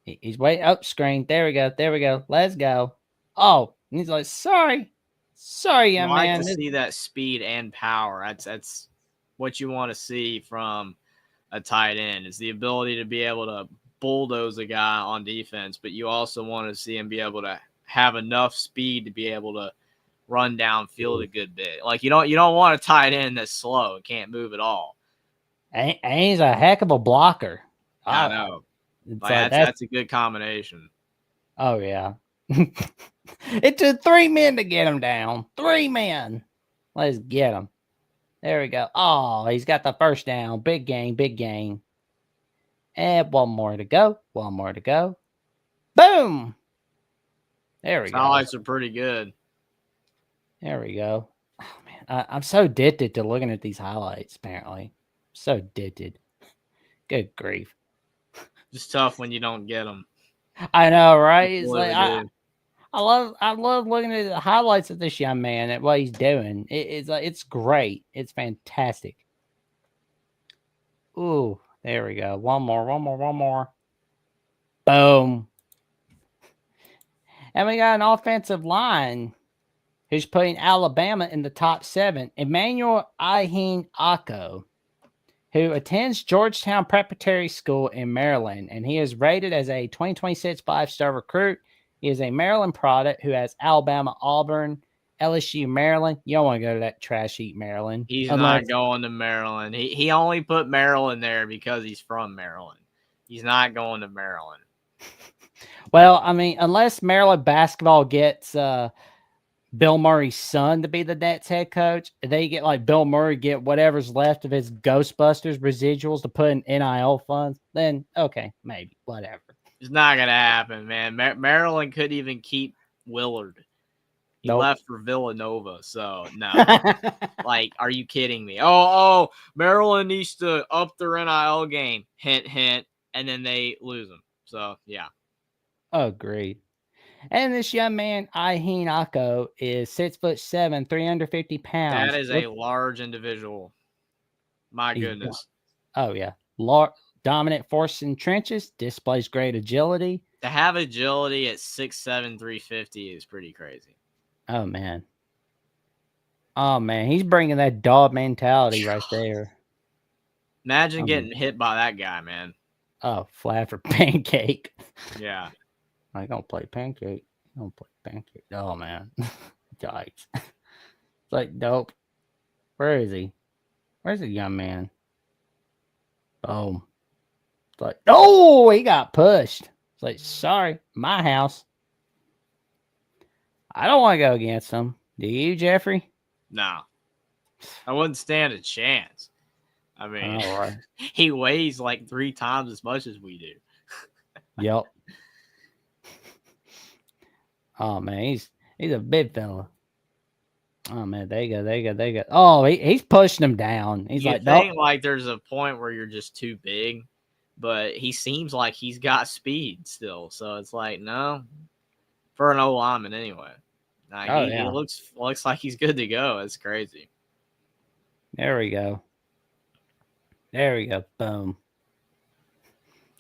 He's waiting up screen. There we go. There we go. Let's go. Oh, and he's like, sorry, young I man. like to see that speed and power. That's what you want to see from a tight end, is the ability to be able to bulldoze a guy on defense, but you also want to see him be able to have enough speed to be able to run downfield a good bit. Like you don't want a tight end that's slow and can't move at all. And he's a heck of a blocker. I know. Like that's a good combination. Oh yeah. It took 3 men to get him down. 3 men. Let's get him. There we go. Oh, he's got the first down. Big gain, big gain. And one more to go. One more to go. Boom. There we go. Highlights are pretty good. There we go. Oh man, I'm so addicted to looking at these highlights. Apparently, so addicted. Good grief. It's tough when you don't get them. I know, right? It's Boy, like I love looking at the highlights of this young man and what he's doing. It's great. It's fantastic. Ooh, there we go. One more. Boom. And we got an offensive line who's putting Alabama in the top 7. Emmanuel Iheanacho, who attends Georgetown Preparatory School in Maryland, and he is rated as a 2026 5-star recruit. He is a Maryland product who has Alabama, Auburn, LSU, Maryland. You don't want to go to that trash heap Maryland. He's not going to Maryland. He only put Maryland there because he's from Maryland. He's not going to Maryland. Well, I mean, unless Maryland basketball gets Bill Murray's son to be the Nets head coach, they get like Bill Murray get whatever's left of his Ghostbusters residuals to put in NIL funds, then okay, maybe, whatever. It's not going to happen, man. Maryland could even keep Willard. He left for Villanova, so no. Like, are you kidding me? Oh, Maryland needs to up their NIL game. Hint, hint. And then they lose them. So, yeah. Agreed. And this young man, Iheanacho, is 6'7", 350 pounds. That is a large individual. My goodness. Oh, yeah. Dominant force in trenches, displays great agility. To have agility at 6'7", 350 is pretty crazy. Oh, man. He's bringing that dog mentality right there. Imagine getting hit by that guy, man. Oh, flat for pancake. Yeah. I don't play pancake. Oh, man. Yikes. It's like, dope. Where is he? Where's the young man? Boom. It's like, oh, he got pushed. It's like, sorry, my house. I don't want to go against him. Do you, Jeffrey? No. I wouldn't stand a chance. I mean, right. He weighs like 3 times as much as we do. Yep. Oh, man, he's a big fella. Oh, man, there you go. Oh, he's pushing him down. He's like, think like there's a point where you're just too big, but he seems like he's got speed still. So it's like, no, for an O lineman anyway. He looks like he's good to go. It's crazy. There we go. Boom.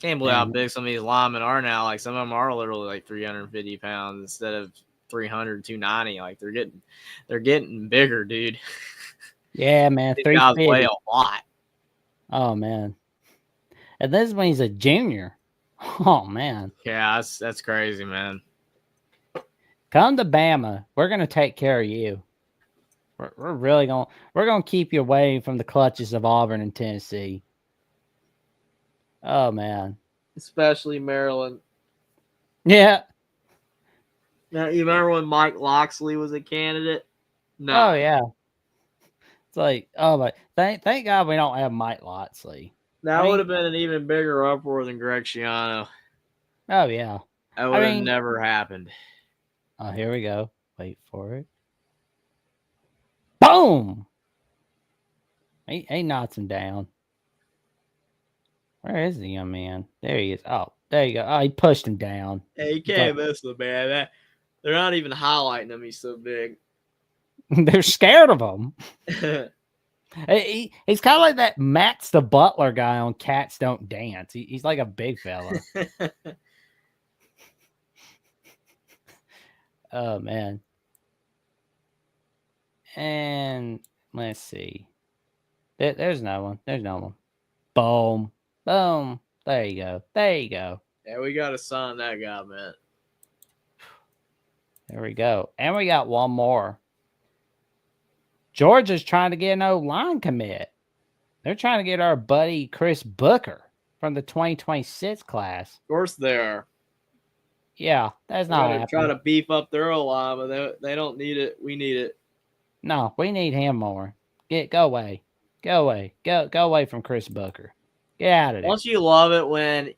Can't believe how big some of these linemen are now. Like some of them are literally like 350 pounds instead of 300, 290. Like they're getting bigger, dude. Yeah, man. These guys weigh a lot. Oh, man. And this is when he's a junior. Oh, man. Yeah, that's crazy, man. Come to Bama. We're gonna take care of you. We're really gonna keep you away from the clutches of Auburn and Tennessee. Oh, man. Especially Maryland. Yeah. Now, you remember when Mike Loxley was a candidate? No. Oh yeah. It's like, oh my, thank God we don't have Mike Loxley. That I mean- would have been an even bigger uproar than Greg Schiano. Oh yeah. That would have never happened. Oh, here we go. Wait for it. Boom! He knocks him down. Where is the young man? There he is. Oh, there you go. Oh, he pushed him down. Hey, you can't miss the man. They're not even highlighting him. He's so big. They're scared of him. He's kind of like that Max the Butler guy on Cats Don't Dance. He's like a big fella. Oh, man. And let's see. There's no one. There's no one. Boom. Boom. There you go. There you go. Yeah, we got to sign that guy, man. There we go. And we got one more. Georgia's trying to get an O-line commit. They're trying to get our buddy Chris Booker from the 2026 class. Of course they are. Yeah, that's not happening. Trying to beef up their O-line, but they don't need it. We need it. No, we need him more. Go away. Go away. Go away from Chris Booker. Get out of there. Don't you love it when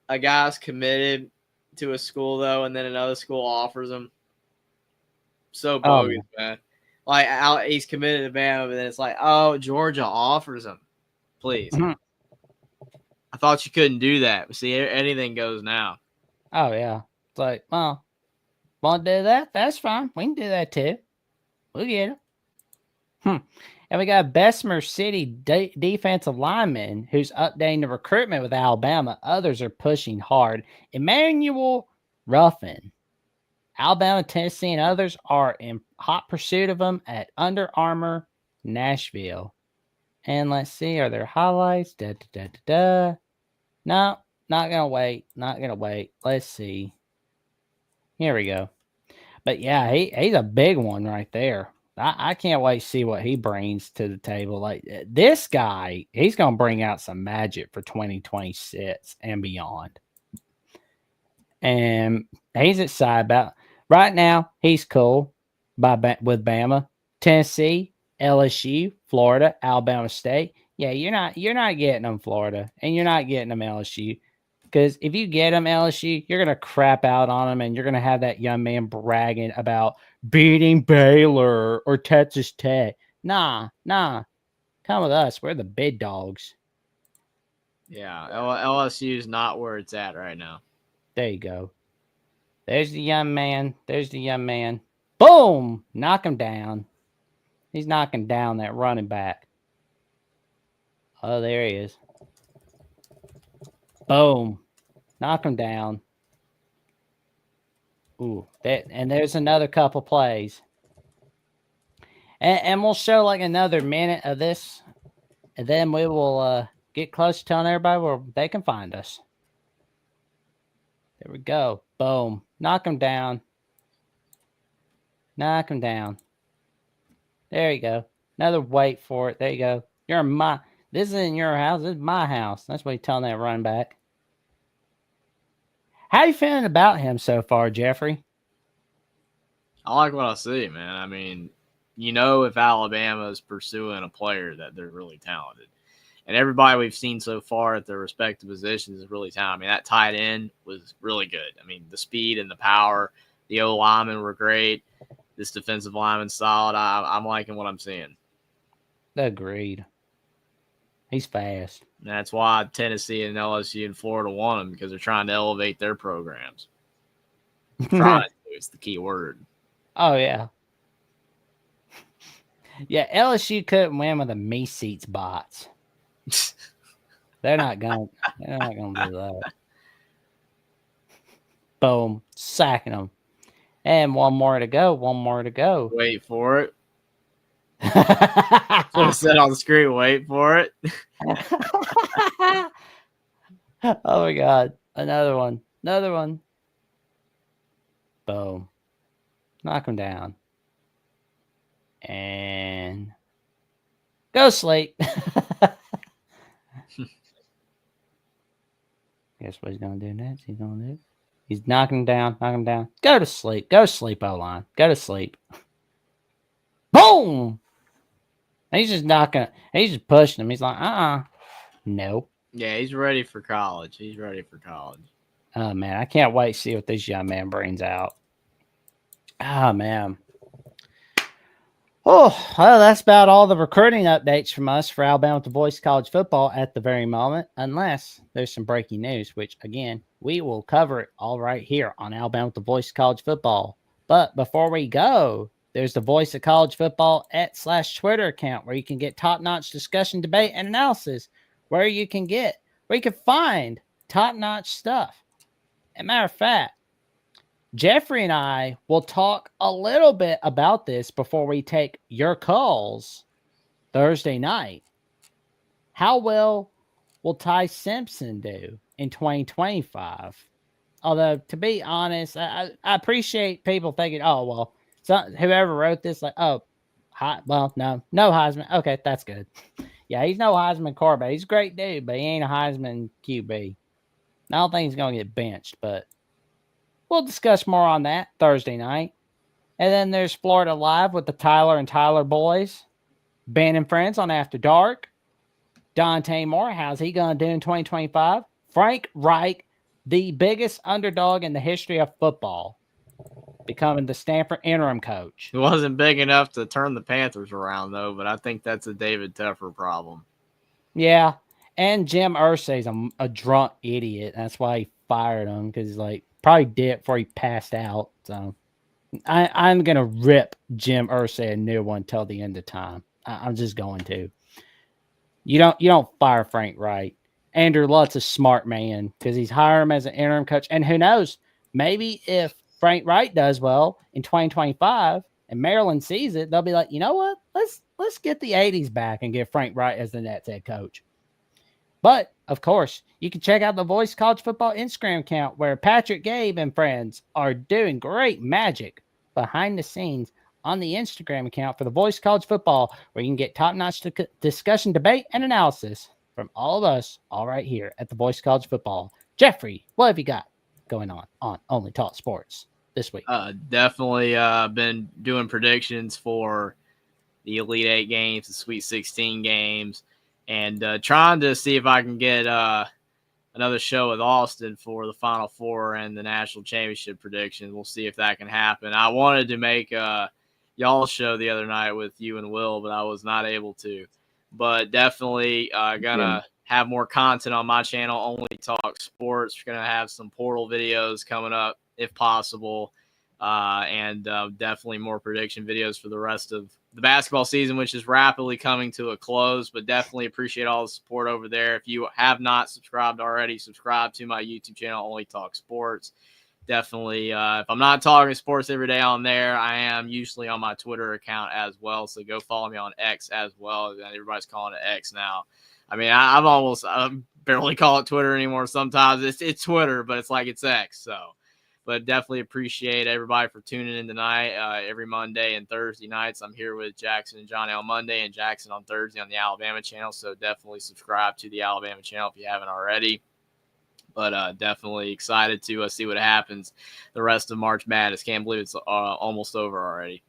a guy's committed to a school, though, and then another school offers him? So bogus, man. Like, he's committed to Bama, but then it's like, oh, Georgia offers him. Please. Mm-hmm. I thought you couldn't do that. See, anything goes now. Oh, yeah. It's like, well, want to do that? That's fine. We can do that, too. We'll get it. And we got Bessemer City defensive lineman who's updating the recruitment with Alabama. Others are pushing hard. Emmanuel Ruffin. Alabama, Tennessee, and others are in hot pursuit of him at Under Armour, Nashville. And let's see, are there highlights? No, not going to wait. Not going to wait. Let's see. Here we go. But yeah, he's a big one right there. I can't wait to see what he brings to the table. Like this guy, he's going to bring out some magic for 2026 and beyond. And he's excited about right now. He's cool with Bama, Tennessee, LSU, Florida, Alabama State. Yeah, you're not getting them Florida, and you're not getting them LSU. Because if you get them LSU, you're going to crap out on them, and you're going to have that young man bragging about beating Baylor or Texas Tech. Nah. Come with us. We're the big dogs. Yeah, LSU is not where it's at right now. There you go. There's the young man. Boom! Knock him down. He's knocking down that running back. Oh, there he is. Boom. Knock him down. Ooh. And there's another couple plays. And we'll show like another minute of this. And then we will get close to telling everybody where they can find us. There we go. Boom. Knock him down. Knock him down. There you go. Another wait for it. There you go. This isn't your house. This is my house. That's what he's telling that running back. How you feeling about him so far, Jeffrey? I like what I see, man. I mean, if Alabama is pursuing a player that they're really talented. And everybody we've seen so far at their respective positions is really talented. I mean, that tight end was really good. I mean, the speed and the power. The O-linemen were great. This defensive lineman's solid. I'm liking what I'm seeing. Agreed. He's fast. And that's why Tennessee and LSU and Florida want him, because they're trying to elevate their programs. Trying to is the key word. Oh, yeah. Yeah, LSU couldn't win with a me seats bots. They're not gonna do that. Boom. Sacking them. And one more to go. Wait for it. I said on the screen, wait for it. Oh my God. Another one. Boom. Knock him down. And go sleep. Guess what he's going to do next? He's going to do He's knocking him down. Go to sleep. Go to sleep, O-line. Go to sleep. Boom! And he's just pushing him. He's like, nope. Yeah, he's ready for college. Oh, man, I can't wait to see what this young man brings out. Oh, man. Oh, well, that's about all the recruiting updates from us for Alabama with the Boys College football at the very moment, unless there's some breaking news, which, again, we will cover it all right here on Alabama with the Voice of College Football. But before we go, there's the Voice of College Football @/Twitter account where you can get top-notch discussion, debate, and analysis, where you can find top-notch stuff. As a matter of fact, Jeffrey and I will talk a little bit about this before we take your calls Thursday night. How well will Ty Simpson do in 2025? Although, to be honest, I appreciate people thinking, oh, well, whoever wrote this, like, no Heisman. Okay, that's good. Yeah, he's no Heisman quarterback. He's a great dude, but he ain't a Heisman QB. I don't think he's going to get benched, but we'll discuss more on that Thursday night. And then there's Florida Live with the Tyler and Tyler boys. Ben and Friends on After Dark. Dante Moore, how's he going to do in 2025? Frank Reich, the biggest underdog in the history of football, becoming the Stanford interim coach. He wasn't big enough to turn the Panthers around, though, but I think that's a David Tepper problem. Yeah, and Jim Irsay's a drunk idiot. That's why he fired him, because he's probably did it before he passed out. So I'm going to rip Jim Irsay a new one till the end of time. I'm just going to. You don't fire Frank Wright. Andrew Lutt's a smart man because he's hired him as an interim coach. And who knows, maybe if Frank Wright does well in 2025 and Maryland sees it, they'll be like, you know what? Let's get the 80s back and get Frank Wright as the Nets head coach. But, of course, you can check out the Voice College Football Instagram account where Patrick, Gabe, and friends are doing great magic behind the scenes on the Instagram account for the Voice College Football, where you can get top-notch discussion, debate, and analysis from all of us all right here at the Voice College Football. Jeffrey, what have you got going on Only Talk Sports this week? Definitely been doing predictions for the Elite Eight games, the Sweet 16 games, and trying to see if I can get another show with Austin for the Final Four and the National Championship predictions. We'll see if that can happen. I wanted to make y'all's show the other night with you and Will, but I was not able to. But definitely gonna have more content on my channel, Only Talk Sports. We're gonna have some portal videos coming up if possible, and definitely more prediction videos for the rest of the basketball season, which is rapidly coming to a close. But definitely appreciate all the support over there. If you have not subscribed already, subscribe to my YouTube channel, Only Talk Sports. Definitely, if I'm not talking sports every day on there, I am usually on my Twitter account as well. So go follow me on X as well. Everybody's calling it X now. I mean, I barely call it Twitter anymore. Sometimes it's Twitter, but it's like it's X. So, but definitely appreciate everybody for tuning in tonight. Every Monday and Thursday nights, I'm here with Jackson and Johnny on Monday and Jackson on Thursday on the Alabama channel. So definitely subscribe to the Alabama channel if you haven't already. But definitely excited to see what happens the rest of March Madness. Can't believe it's almost over already.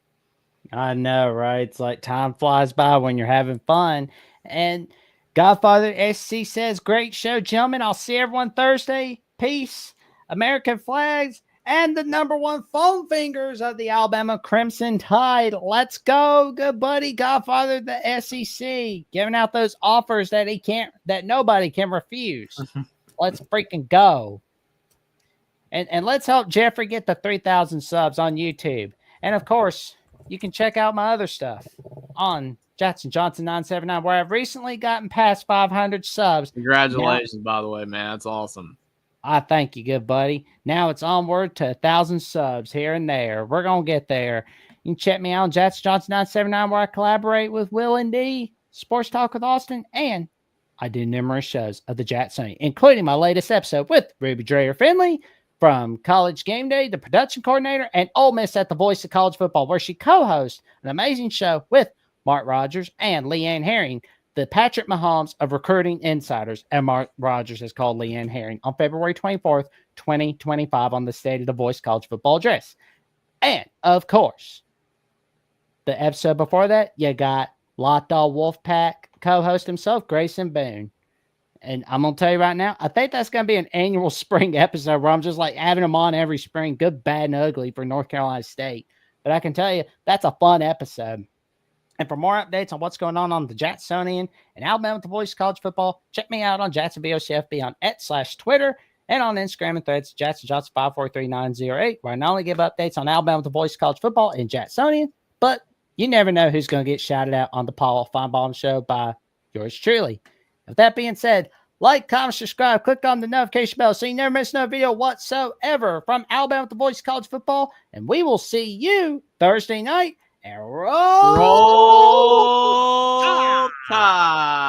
I know, right? It's like time flies by when you're having fun. And Godfather SC says, great show, gentlemen. I'll see everyone Thursday. Peace, American flags, and the #1 foam fingers of the Alabama Crimson Tide. Let's go, good buddy, Godfather, the SEC, giving out those offers that nobody can refuse. Let's freaking go. And let's help Jeffrey get the 3,000 subs on YouTube. And, of course, you can check out my other stuff on Jackson Johnson 979, where I've recently gotten past 500 subs. Congratulations, by the way, man. That's awesome. I thank you, good buddy. Now it's onward to 1,000 subs here and there. We're going to get there. You can check me out on Jackson Johnson 979, where I collaborate with Will and D, Sports Talk with Austin, and I do numerous shows of the Jackson, including my latest episode with Ruby Dreyer Finley from College Game Day, the production coordinator, and Ole Miss at the Voice of College Football, where she co-hosts an amazing show with Mark Rogers and Leanne Herring, the Patrick Mahomes of recruiting insiders. And Mark Rogers has called Leanne Herring on February 24th, 2025 on the State of the Voice College Football Address. And, of course, the episode before that, you got Locked On Wolfpack co-host himself, Grayson Boone. And I'm going to tell you right now, I think that's going to be an annual spring episode where I'm just like having them on every spring, good, bad, and ugly for North Carolina State. But I can tell you, that's a fun episode. And for more updates on what's going on the Jacksonian and Alabama with the Voice College Football, check me out on Jackson VOCFB on X/Twitter and on Instagram and Threads, JacksonJohnson543908, where I not only give updates on Alabama with the Voice College Football and Jacksonian, but you never know who's going to get shouted out on the Paul Feinbaum Show by yours truly. With that being said, like, comment, subscribe, click on the notification bell so you never miss no video whatsoever from Alabama with the Voice College Football, and we will see you Thursday night. And roll Tide.